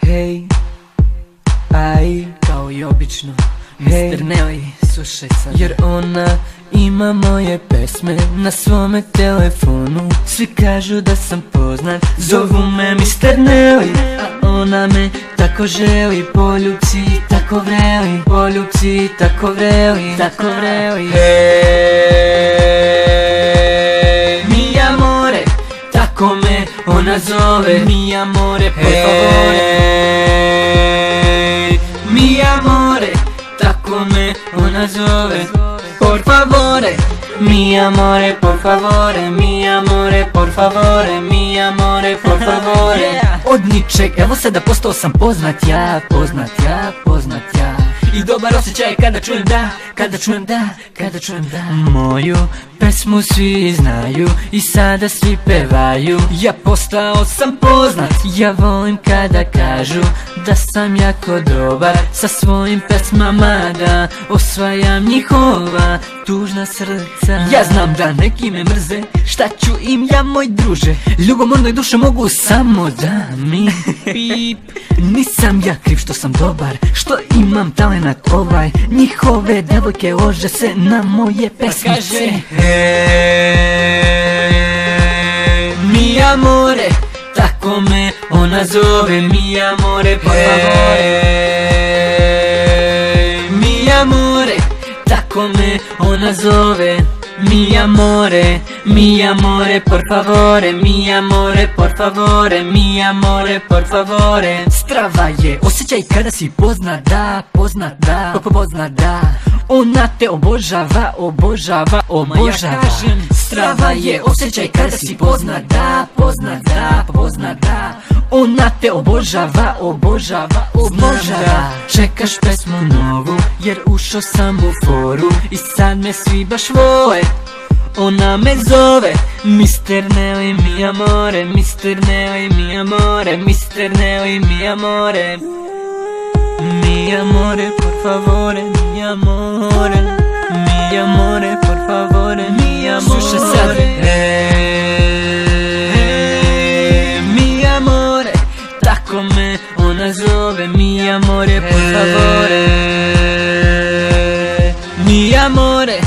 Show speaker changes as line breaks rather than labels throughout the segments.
Hej, aj, kao i obično, Mr. Nelly, slušaj sad. Jer ona ima moje pesme na svome telefonu. Svi kažu da sam poznat, zovu me Mr. Nelly, a ona me tako želi. Poljubci tako vreli, poljubci tako vreli, tako vreli. Hej, mi amore, tako me ona zove. Mi amore, por favore. Mi amore, tako me ona zove. Por favore, mi amore, por favore. Mi amore, por favore. Mi amore, por favore. Od ničeg, evo sada postao sam poznat ja, poznat ja, poznat ja. I dobar osjećaj kada čujem da, kada čujem da, kada čujem da. Moju pesmu svi znaju i sada svi pevaju. Ja postao sam poznat, ja volim kada kažu da sam jako dobar sa svojim pesmama, da osvajam njihova tužna srca. Ja znam da neki me mrze, šta ću im ja moj druže? Ljubomornoj duše mogu samo da mi pip. Nisam ja kriv što sam dobar, što imam talenat ovaj. Njihove devojke lože se na moje pesmice. Hej, mi amore, tako me ona zove. Mi amore, por favore. Mi amore, tako me ona zove. Mi amore, mi amore, por favore. Mi amore, por favore. Mi amore, por favore. Strava je osjećaj kada si poznat da, poznat da, poznat da. Ona te obožava, obožava, obožava. Strava je osjećaj kada si poznat da, poznat da, poznat da. Ona te obožava, obožava, obožava. Čekaš pesmu novu jer ušao sam u foru i sad me svi baš vole. Ona me zove Mr. Nelly, mi amore. Mr. Nelly, mi amore. Mr. Nelly, mi amore. Mi amore, por favore. Mi amore. Mi amore, por favore. Mi amore. Slušaj sad. Mi amore, tako me ona zove. Mi amore, por favore. Mi amore,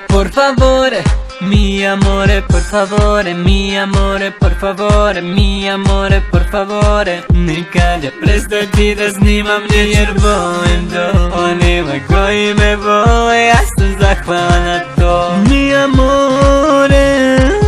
por favore. Mi amore, por favore. Mi amore, por favore. Mi amore, por favore. Nikad ja prestati da snimam jer volim to. Onima koji me vole, ja sam zahvalan na to. Mi amore.